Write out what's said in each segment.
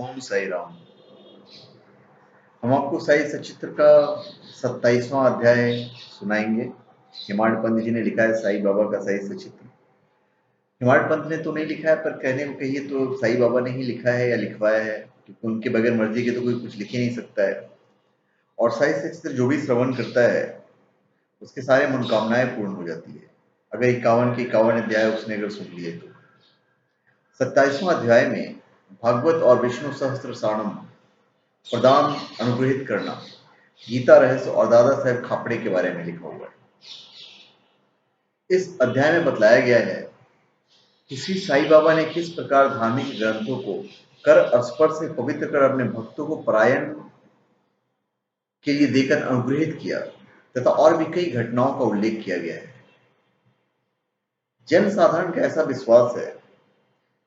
ओम साई राम। हम आपको साई सचित्र का 27वां अध्याय सुनाएंगे। हिमाड़ पंत जी ने लिखा है साई बाबा का साई सचित्र। हिमाड़ पंत ने तो नहीं लिखा है, पर कहने को कहिए तो साई बाबा ने ही लिखा है या लिखवाया है, क्योंकि उनके बगैर मर्जी के तो कोई कुछ लिख ही नहीं सकता है। और साई सचित्र जो भी श्रवण करता है उसके सारे मनोकामनाएं पूर्ण हो जाती है, अगर 51 के 51 अध्याय उसने अगर सुन लिए तो। 27वां अध्याय में भागवत और विष्णु सहस्त्र साणम प्रदान अनुग्रहित करना, गीता रहस्य और दादा साहेब खापड़े के बारे में लिखा हुआ है। इस अध्याय में बतलाया गया है कि श्री साई बाबा ने किस प्रकार धार्मिक ग्रंथों को कर स्पर्श से पवित्र कर अपने भक्तों को परायण के लिए देकर अनुग्रहित किया, तथा और भी कई घटनाओं का उल्लेख किया गया है। जन साधारण का ऐसा विश्वास है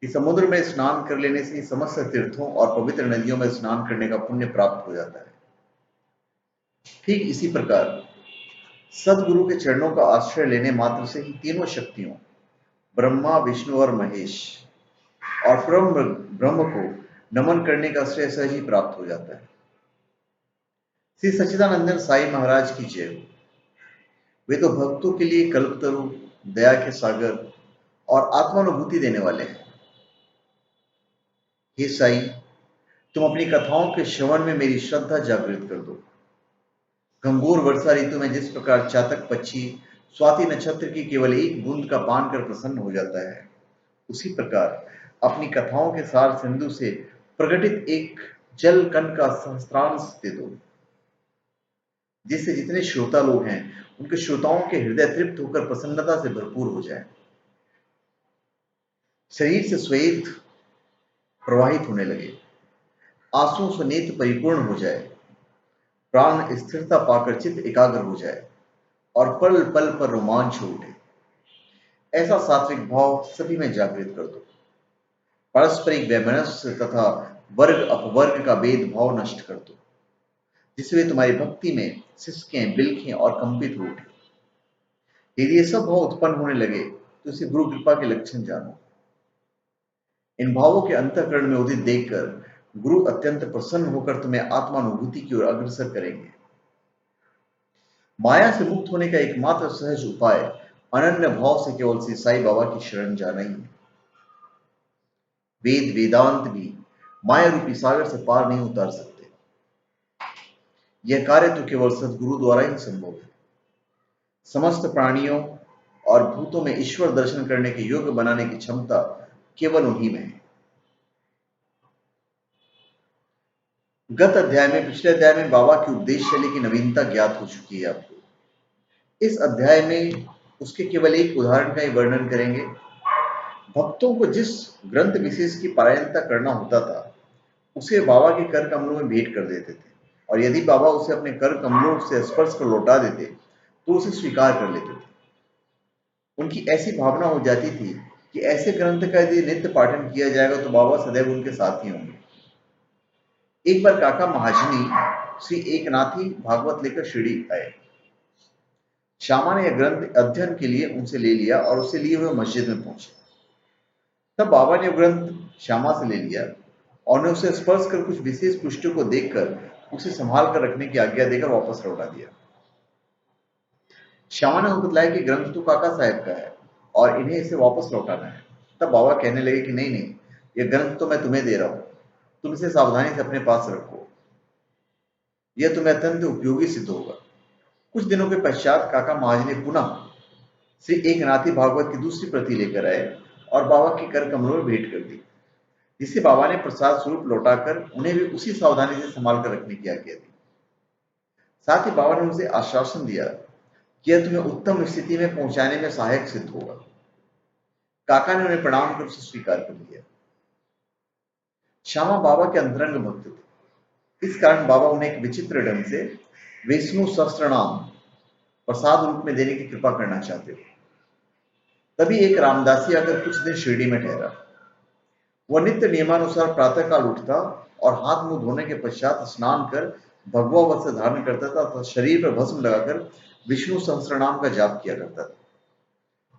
कि समुद्र में स्नान कर लेने से समस्त तीर्थों और पवित्र नदियों में स्नान करने का पुण्य प्राप्त हो जाता है। ठीक इसी प्रकार सदगुरु के चरणों का आश्रय लेने मात्र से ही तीनों शक्तियों ब्रह्मा, विष्णु और महेश और ब्रह्म को नमन करने का श्रेय सहज ही प्राप्त हो जाता है। श्री सच्चिदानंद साई महाराज की जय। वे तो भक्तों के लिए कल्पतरु, दया के सागर और आत्मानुभूति देने वाले हैं। हे साई, तुम अपनी कथाओं के श्रवण में मेरी श्रद्धा जागृत कर दो। घंघोर वर्षा ऋतु में जिस प्रकार चातक पक्षी स्वाति नक्षत्र की केवल एक बूंद का पान कर प्रसन्न हो जाता है, उसी प्रकार अपनी कथाओं के सार सिंधु से प्रकटित एक जल कण का सहस्त्रांश दे दो, जिससे जितने श्रोता लोग हैं उनके श्रोताओं के हृदय तृप्त होकर प्रसन्नता से भरपूर हो जाए, शरीर से श्वेत प्रवाहित होने लगे, आंसुओं से नेत्र परिपूर्ण हो जाए, प्राण स्थिरता पाकर चित्त एकाग्र हो जाए और पल पल पर रोमांच हो उठे। ऐसा सात्विक भाव सभी में जागृत कर दो। पारस्परिक वैमनस्य तथा वर्ग अपवर्ग का भेदभाव नष्ट कर दो, जिससे वे तुम्हारी भक्ति में सिसकें, बिलखें और कंपित हो उठे। यदि ये सब भाव उत्पन्न होने लगे तो इसे गुरु कृपा के लक्षण जानो। इन भावों के अंतःकरण में उदित देखकर गुरु अत्यंत प्रसन्न होकर तुम्हें आत्मानुभूति की ओर अग्रसर करेंगे। माया से मुक्त होने का एकमात्र सहज उपाय अनन्य भाव से केवल श्री साई बाबा की शरण जाना ही है। वेद वेदांत भी माया रूपी सागर से पार नहीं उतार सकते। यह कार्य तो केवल सदगुरु द्वारा ही संभव है। समस्त प्राणियों और भूतों में ईश्वर दर्शन करने के योग्य बनाने की क्षमता केवल उन्हीं में है। गत अध्याय में, पिछले अध्याय में बाबा की उपदेश शैली की नवीनता ज्ञात हो चुकी है आपको। इस अध्याय में उसके केवल एक उदाहरण का ही वर्णन करेंगे। भक्तों को जिस ग्रंथ विशेष की पारायणता करना होता था, उसे बाबा के कर कमलों में भेंट कर देते थे, और यदि बाबा उसे अपने कर कमलों से स्पर्श कर लौटा देते तो उसे स्वीकार कर लेते थे। उनकी ऐसी भावना हो जाती थी कि ऐसे ग्रंथ का यदि नित्य पाठन किया जाएगा तो बाबा सदैव उनके साथ ही होंगे। एक बार काका महाजनी श्री एकनाथी भागवत लेकर शिरडी आए। श्यामा ने यह ग्रंथ अध्ययन के लिए उनसे ले लिया और उसे लिए हुए मस्जिद में पहुंचे। तब बाबा ने ग्रंथ श्यामा से ले लिया और ने उसे स्पर्श कर कुछ विशेष पुष्टि को देखकर उसे संभाल कर रखने की आज्ञा देकर वापस लौटा दिया। श्यामा ने उनको बताया कि ग्रंथ तो काका साहब का है और इन्हें इसे वापस लौटाना है। तब बाबा कहने लगे कि नहीं नहीं, यह ग्रंथ तो मैं तुम्हें दे रहा हूं, तुम इसे सावधानी से अपने पास रखो, यह तुम्हें अत्यंत उपयोगी सिद्ध होगा। कुछ दिनों के पश्चात काका महाजनी पुनः श्री एकनाथी भागवत की दूसरी प्रति लेकर आए और बाबा के कर कमलों में भेंट कर दी, जिसे बाबा ने प्रसाद स्वरूप लौटाकर उन्हें भी उसी सावधानी से संभाल कर रखने की आज्ञा दी। साथ ही बाबा ने उनसे आश्वासन दिया कि यह तुम्हें उत्तम स्थिति में पहुंचाने में सहायक सिद्ध होगा। काका ने उन्हें प्रणाम कर उसे स्वीकार कर लिया। श्यामा बाबा के अंतरंग भक्त थे, इस कारण बाबा उन्हें एक विचित्र ढंग से विष्णु सहस्त्रनाम प्रसाद रूप में देने की कृपा करना चाहते थे। तभी एक रामदासी आकर कुछ दिन शिरडी में ठहरा। वह नित्य नियमानुसार प्रातः काल उठता और हाथ मुंह धोने के पश्चात स्नान कर भगवा वस्त्र धारण करता था तथा शरीर पर भस्म लगाकर विष्णु सहस्त्रनाम का जाप किया करता था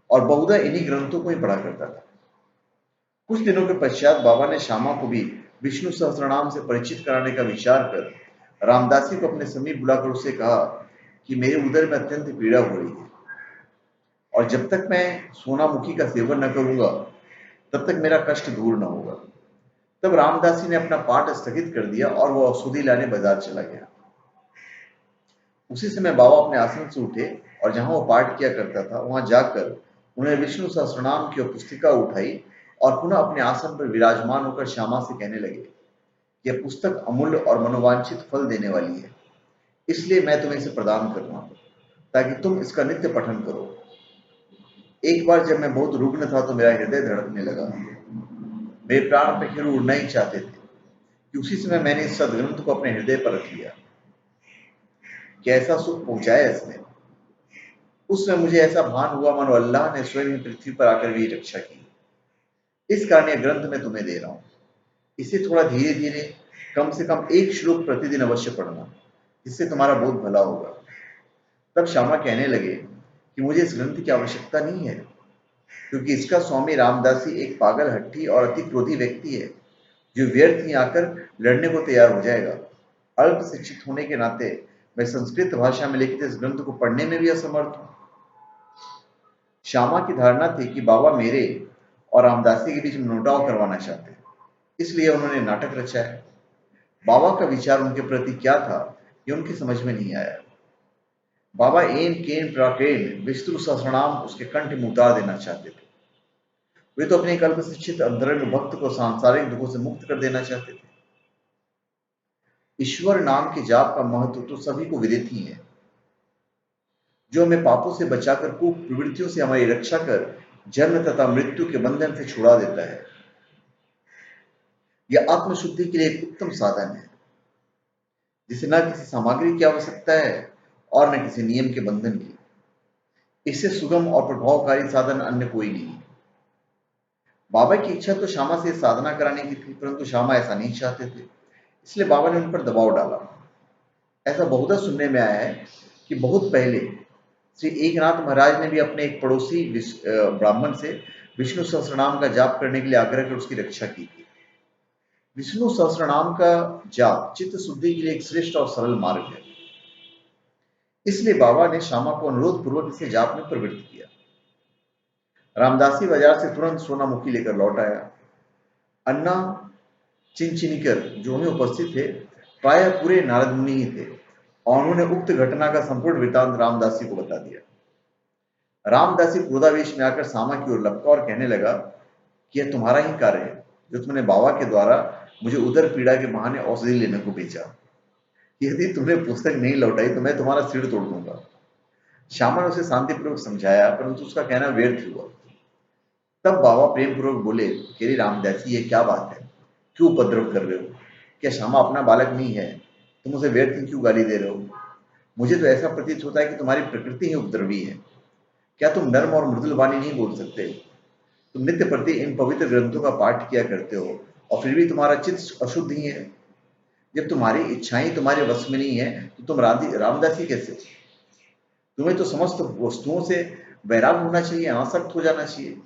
और बहुधा इन्हीं ग्रंथों को ही पढ़ा करता था। कुछ दिनों के पश्चात बाबा ने श्यामा को भी विष्णु सहस्त्रनाम से परिचित कराने का विचार कर रामदासी को अपने समीप बुलाकर उससे कहा कि मेरे उदर में अत्यंत पीड़ा हो रही है और जब तक मैं सोनामुखी का सेवन न करूंगा तब तक मेरा कष्ट दूर न होगा। तब रामदासी ने अपना पाठ स्थगित कर दिया और वह औषधि लाने बाजार चला गया। उसी समय बाबा अपने आसन से उठे और जहां वो पाठ किया करता था वहां जाकर उन्होंने विष्णु सहस्त्रनाम की पुस्तिका उठाई और पुनः अपने आसन पर विराजमान होकर श्यामा से कहने लगे, यह पुस्तक अमूल्य और मनोवांछित फल देने वाली है, इसलिए मैं तुम्हें इसे प्रदान करूंगा ताकि तुम इसका नित्य पठन करो। एक बार जब मैं बहुत रुग्ण था तो मेरा हृदय धड़कने लगा, मेरे प्राण पखेरु उड़ना ही चाहते थे कि उसी समय मैंने इस सदग्रंथ को अपने हृदय पर रख लिया। कैसा सुख पहुंचाया इसने। उस समय मुझे ऐसा भान हुआ मानो अल्लाह ने स्वयं ही पृथ्वी पर आकर मेरी रक्षा की। इस कारण यह ग्रंथ मैं तुम्हें दे रहा हूं। इसे थोड़ा धीरे धीरे कम से कम एक श्लोक प्रतिदिन अवश्य पढ़ना, जिससे तुम्हारा बहुत भला होगा। तब श्यामा कहने लगे कि मुझे इस ग्रंथ की आवश्यकता नहीं है, क्योंकि इसका स्वामी रामदासी एक पागल, हट्टी और अति क्रोधी व्यक्ति है जो व्यर्थ ही आकर लड़ने को तैयार हो जाएगा। अल्प शिक्षित होने के नाते मैं संस्कृत भाषा में लिखित इस ग्रंथ को पढ़ने में भी असमर्थ हूं। श्यामा की धारणा थी कि बाबा मेरे और रामदासी के बीच मनमुटाव करवाना चाहते हैं, इसलिए उन्होंने नाटक रचा है। बाबा का विचार उनके प्रति क्या था ये उनकी समझ में नहीं आया। बाबा एन केन प्राकेन विस्तृत सहस्रनाम उसके कंठ में उतार देना चाहते थे। वे तो अपने एक अल्प शिक्षित अंतरंग भक्त को सांसारिक दुखों से मुक्त कर देना चाहते थे। ईश्वर नाम के जाप का महत्व तो सभी को विदित ही है, जो हमें पापों से बचाकर कुप्रवृत्तियों से हमारी रक्षा कर जन्म तथा मृत्यु के बंधन से छुड़ा देता है। यह आत्मशुद्धि के लिए एक उत्तम साधन है, जिसे न किसी सामग्री की आवश्यकता है और न किसी नियम के बंधन की। इससे सुगम और प्रभावकारी साधन अन्य कोई नहीं। बाबा की इच्छा तो श्यामा से साधना कराने की थी, परंतु श्यामा ऐसा नहीं चाहते थे, इसलिए बाबा ने उन पर दबाव डाला। ऐसा बहुधा सुनने में आया है कि बहुत पहले श्री एकनाथ महाराज ने भी अपने एक पड़ोसी ब्राह्मण से विष्णु सहस्त्रनाम का जाप करने के लिए आग्रह कर उसकी रक्षा की थी। विष्णु सहस्त्रनाम का जाप चित्त शुद्धि के लिए एक श्रेष्ठ और सरल मार्ग है, इसलिए बाबा ने श्यामा को अनुरोध पूर्वक इसे जाप में प्रवृत्त किया। रामदासी बाजार से तुरंत सोनामुखी लेकर लौट आया। अन्ना चिंचिनिकर जो वहीं उपस्थित थे प्रायः पूरे नारद मुनि ही थे और उन्होंने उक्त घटना का संपूर्ण वृतांत रामदासी को बता दिया। रामदासी क्रोधावेश में आकर श्यामा की ओर लपका और कहने लगा कि यह तुम्हारा ही कार्य है जो तुमने बाबा के द्वारा मुझे उदर पीड़ा के बहाने औषधि लेने को भेजा। यदि तुमने पुस्तक नहीं लौटाई तो मैं तुम्हारा सिर तोड़ दूंगा। श्यामा ने उसे शांतिपूर्वक समझाया, परंतु उसका कहना व्यर्थ हुआ। तब बाबा प्रेम पूर्वक बोले, कि रामदासी ये क्या बात है, क्यों उपद्रव कर रहे हो? क्या श्यामा अपना बालक नहीं है? तुम उसे व्यर्थ क्यों गाली दे रहे हो? मुझे तो ऐसा प्रतीत होता है कि तुम्हारी प्रकृति ही उपद्रवी है। क्या तुम नर्म और मृदुल वाणी नहीं बोल सकते? तुम नित्य प्रति इन पवित्र ग्रंथों का पाठ किया करते हो और फिर भी तुम्हारा चित्त अशुद्ध ही है। जब तुम्हारी इच्छाएं तुम्हारे वश में नहीं है तो तुम रामदासी कैसे हो? तुम्हें तो समस्त वस्तुओं से वैराग होना चाहिए, अनासक्त हो जाना चाहिए।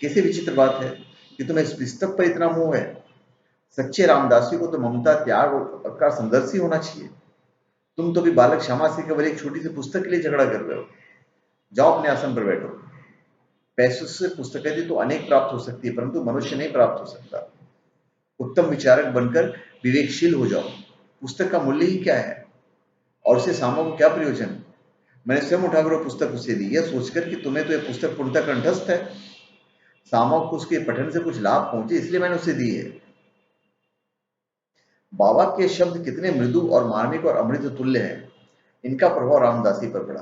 कैसे विचित्र बात है कि तुम्हें इस पुस्तक पर इतना मोह है। सच्चे रामदासी को तो ममता, त्याग का संदर्शी होना चाहिए। तुम तो भी बालक श्यामा से केवल एक छोटी सी पुस्तक के लिए झगड़ा कर रहे हो। जाओ अपने आसन पर बैठो। पैसों से पुस्तकें तो अनेक प्राप्त हो सकती है, परंतु मनुष्य नहीं प्राप्त हो सकता। उत्तम विचारक बनकर विवेकशील हो जाओ। पुस्तक का मूल्य ही क्या है और उसे श्यामा को क्या प्रयोजन? मैंने स्वयं उठाकर वो पुस्तक उसे दी, यह सोचकर कि तुम्हें तो यह पुस्तक पूर्णतः कंठस्थ है, श्यामा को उसके पठन से कुछ लाभ पहुंचे, इसलिए मैंने उसे दी है। बाबा के शब्द कितने मृदु और मार्मिक और अमृत तुल्य है, इनका प्रभाव रामदासी पर पड़ा।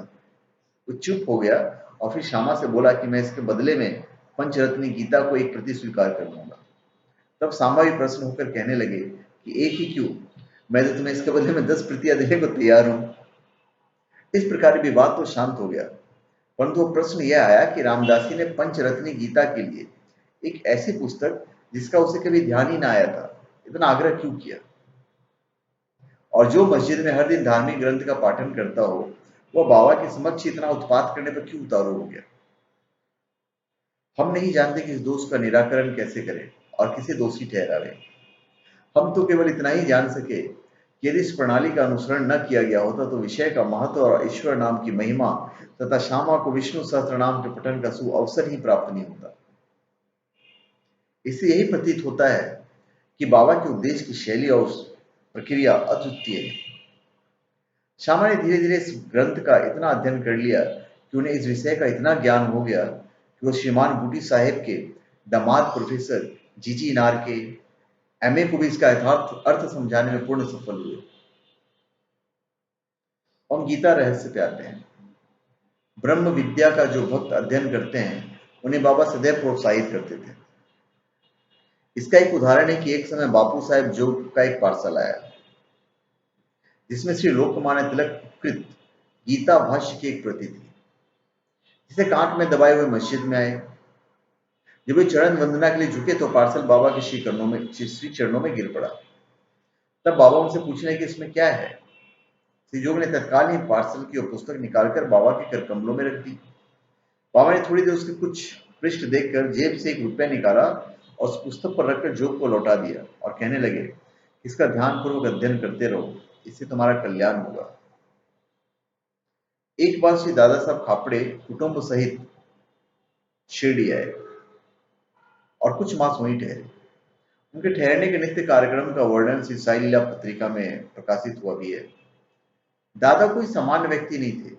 वो चुप हो गया और फिर श्यामा से बोला कि मैं इसके बदले में पंचरत्नी गीता को एक प्रति स्वीकार कर लूंगा। तब श्यामा भी प्रसन्न होकर कहने लगे कि एक ही क्यों, मैं तो तुम्हें इसके बदले में 10 प्रतियां देने को तैयार हूं। इस प्रकार विवाद तो शांत हो गया, परंतु प्रश्न यह आया कि रामदासी ने पंचरत्नी गीता के लिए एक ऐसी पुस्तक जिसका उसे कभी ध्यान ही ना आया था, इतना आग्रह क्यों किया? और जो मस्जिद में हर दिन धार्मिक ग्रंथ का पाठन करता हो, वह बाबा के समक्ष इतना उत्पात करने पर क्यों उतारू हो गया? हम नहीं जानते कि इस दोष का निराकरण कैसे करें और किसे दोषी ठहरावे। हम तो केवल इतना ही जान सके कि यदि इस प्रणाली का अनुसरण न किया गया होता तो विषय का महत्व और ईश्वर नाम की महिमा तथा श्यामा को विष्णु सहस्त्र नाम के पठन का अवसर ही प्राप्त नहीं होता। इससे यही प्रतीत होता है कि बाबा के उपदेश की शैली और प्रक्रिया अद्वितीय है। श्यामा ने धीरे धीरे इस ग्रंथ का इतना अध्ययन कर लिया कि उन्हें इस विषय का इतना ज्ञान हो गया कि वो श्रीमान बूटी साहेब के दामाद प्रोफेसर जीजी नार के एमए को भी इसका यथार्थ अर्थ समझाने में पूर्ण सफल हुए। हम गीता रहस्य पे आते हैं। ब्रह्म विद्या का जो भक्त अध्ययन करते हैं उन्हें बाबा सदैव प्रोत्साहित करते थे। इसका एक उदाहरण है कि एक समय बापू साहेब जोग का एक पार्सल आया जिसमें श्री लोकमान्य तिलक कृत गीता भाष्य की एक प्रति थी, जिसे कांट में दबाए हुए मस्जिद में आए। जब वे चरण वंदना के लिए झुके तो पार्सल बाबा के श्री चरणों में गिर पड़ा। तब बाबा उनसे पूछने कि इसमें क्या है। श्री जोग ने तत्काल ही पार्सल की और पुस्तक निकालकर बाबा के कर कमलों में रख दी। बाबा ने थोड़ी देर उसके कुछ पृष्ठ देखकर जेब से ₹1 निकाला और उस पुस्तक पर रखकर जोग को लौटा दिया और कहने लगे, इसका ध्यानपूर्वक अध्ययन करते रहो, इससे तुम्हारा कल्याण होगा। एक बार श्री दादा साहब खापड़े कुटुंब सहित शिरडी आए और कुछ मास वहीं ठहरे। उनके ठहरने के नित्य कार्यक्रम का वर्णन श्री साई लीला पत्रिका में प्रकाशित हुआ भी है। दादा कोई सामान्य व्यक्ति नहीं थे।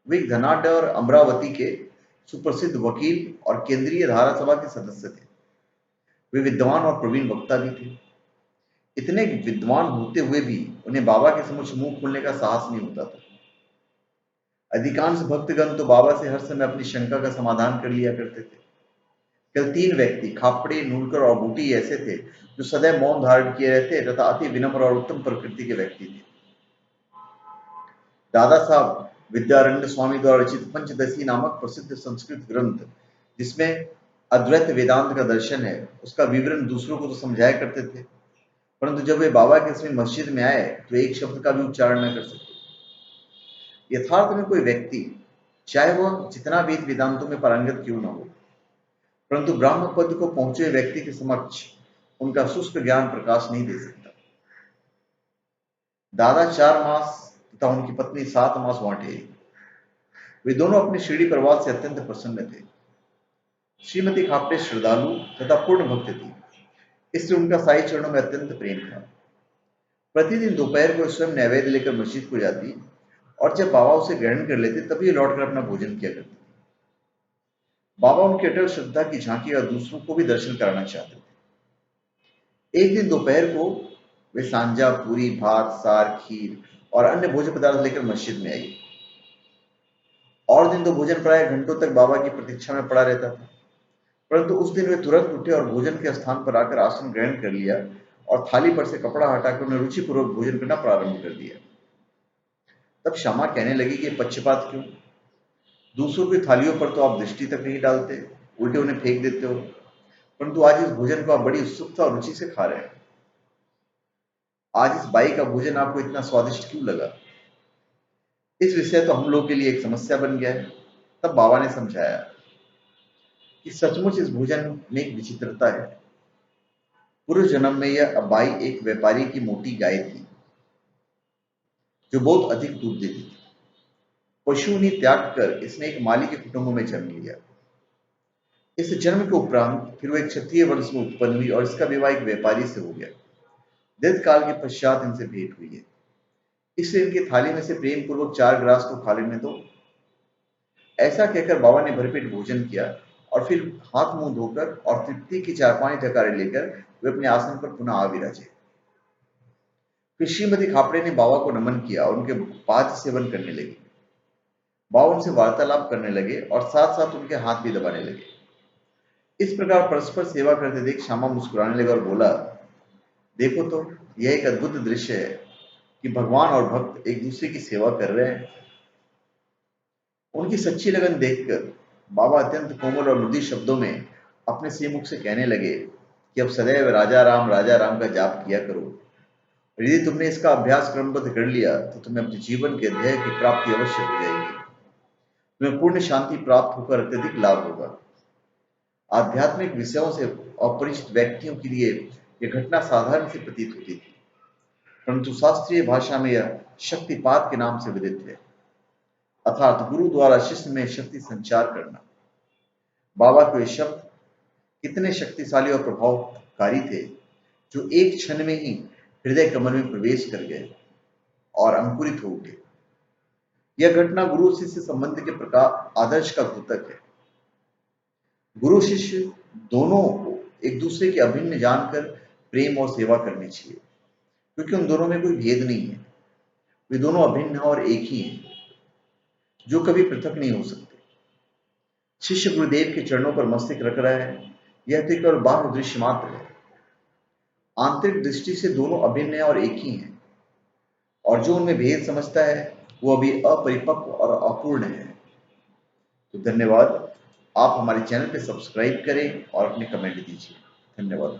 वे एक धनाढ्य और अमरावती के सुप्रसिद्ध वकील और केंद्रीय धारा सभा के सदस्य थे। वे विद्वान और प्रवीण वक्ता भी थे। इतने विद्वान होते हुए भी उन्हें बाबा के समक्ष मुंह खोलने का साहस नहीं होता था। अधिकांश भक्तगण तो बाबा से हर समय अपनी शंका का समाधान कर लिया करते थे। केवल 3 व्यक्ति खापड़े, नूरकर और बूटी ऐसे थे जो सदैव मौन धारण किए रहते तथा अति विनम्र और उत्तम प्रकृति के व्यक्ति थे। दादा साहब विद्यारण्य स्वामी द्वारा रचित पंचदशी नामक प्रसिद्ध संस्कृत ग्रंथ जिसमें अद्वैत वेदांत का दर्शन है, उसका विवरण दूसरों को तो समझाया करते थे, परंतु जब वे बाबा के इसमें मस्जिद में आए तो एक शब्द का भी उच्चारण न कर सके। यथार्थ में कोई व्यक्ति चाहे वह जितना वेद वेदांतों में पारंगत क्यों न हो, परंतु ब्राह्म पद को पहुंचे व्यक्ति के समक्ष उनका शुष्क ज्ञान प्रकाश नहीं दे सकता। दादा 4 मास तथा उनकी पत्नी 7 मास वहां ठहरी। वे दोनों अपने शिरडी प्रवास से अत्यंत प्रसन्न थे। श्रीमती खापटे श्रद्धालु तथा पूर्ण भक्त थी, इसलिए उनका साई चरणों में अत्यंत प्रेम था। प्रतिदिन दोपहर को स्वयं नैवेद्य लेकर मस्जिद को जाती और जब बाबा उसे ग्रहण कर लेते तभी लौटकर अपना भोजन किया करती। बाबा उनकी अटल श्रद्धा की झांकी और दूसरों को भी दर्शन कराना चाहते थे। एक दिन दोपहर को वे सांजा, पूरी, भात, सार, खीर और अन्य भोजन पदार्थ लेकर मस्जिद में आई। और दिन तो भोजन प्राय घंटों तक बाबा की प्रतीक्षा में पड़ा रहता था, परंतु उस दिन वे तुरंत उठे और भोजन के स्थान पर आकर आसन ग्रहण कर लिया और थाली पर से कपड़ा हटाकर उन्हें रुचिपूर्वक भोजन करना प्रारंभ कर दिया। तब श्यामा कहने लगी कि पक्षपात क्यों? दूसरों की थालियों पर तो आप दृष्टि तक नहीं डालते, उल्टे उन्हें फेंक देते हो, परंतु आज इस भोजन को आप बड़ी उत्सुकता और रुचि से खा रहे हैं। आज इस बाई का भोजन आपको इतना स्वादिष्ट क्यों लगा? इस विषय तो हम लोग के लिए एक समस्या बन गया है। तब बाबा ने समझाया कि सचमुच इस भोजन में एक विचित्रता है। पूर्व जन्म में यह बाई एक व्यापारी की मोटी गाय थी जो बहुत अधिक दूध देती थी। पशु ने त्याग कर इसने एक माली के कुटुंब में जन्म लिया। इस जन्म के उपरांत फिर वो एक क्षत्रिय वंश में उत्पन्न हुई और इसका विवाह एक व्यापारी से हो गया। दीर्घ काल के पश्चात इनसे भेंट हुई है, इसलिए इनकी थाली में से प्रेम पूर्वक 4 ग्रास तो खा लेने दो। ऐसा कहकर बाबा ने भरपेट भोजन किया और फिर हाथ मुंह धोकर और तृप्ति की 4-5 ढकारे लेकर वे अपने आसन पर पुनः आ विराजे। फिर श्रीमती खापड़े ने बाबा को नमन किया और उनके पाद सेवन करने लगी। बाबा उनसे वार्तालाप करने लगे और साथ साथ उनके हाथ भी दबाने लगे। इस प्रकार परस्पर सेवा करते देख श्यामा मुस्कुराने लगा और बोला, देखो तो यह एक अद्भुत दृश्य है कि भगवान और भक्त एक दूसरे की सेवा कर रहे हैं। उनकी सच्ची लगन देखकर बाबा अत्यंत कोमल और मृदु शब्दों में अपने श्रीमुख से कहने लगे कि अब सदैव राजा राम का जाप किया करो। यदि तुमने इसका अभ्यास क्रमबद्ध कर लिया तो तुम्हें अपने जीवन के ध्येय की प्राप्ति अवश्य हो जाएगी। तुम्हें पूर्ण शांति प्राप्त होकर अत्यधिक लाभ होगा। आध्यात्मिक विषयों से अपरिचित व्यक्तियों के लिए यह घटना साधारण सी प्रतीत होती थी, परंतु शास्त्रीय भाषा में यह शक्तिपात के नाम से विदित है, अर्थात गुरु द्वारा शिष्य में शक्ति संचार करना। बाबा के शब्द कितने शक्तिशाली और प्रभावकारी थे, जो एक क्षण में ही हृदय कमल में प्रवेश कर गए और अंकुरित हो गए। यह घटना गुरु शिष्य संबंध के प्रकार आदर्श का द्योतक है। गुरु शिष्य दोनों को एक दूसरे के अभिन्न जानकर प्रेम और सेवा करनी चाहिए, क्योंकि उन दोनों में कोई भेद नहीं है। वे दोनों अभिन्न हैं और एक ही हैं, जो कभी पृथक नहीं हो सकते। शिष्य गुरुदेव के चरणों पर मस्तक रख रहा है, यह तो केवल बाह्य दृश्य मात्र है। आंतरिक दृष्टि से दोनों अभिन्न हैं और एक ही हैं, और जो उनमें भेद समझता है वो अभी अपरिपक्व और अपूर्ण है। तो धन्यवाद। आप हमारे चैनल पे सब्सक्राइब करें और अपने कमेंट दीजिए। धन्यवाद।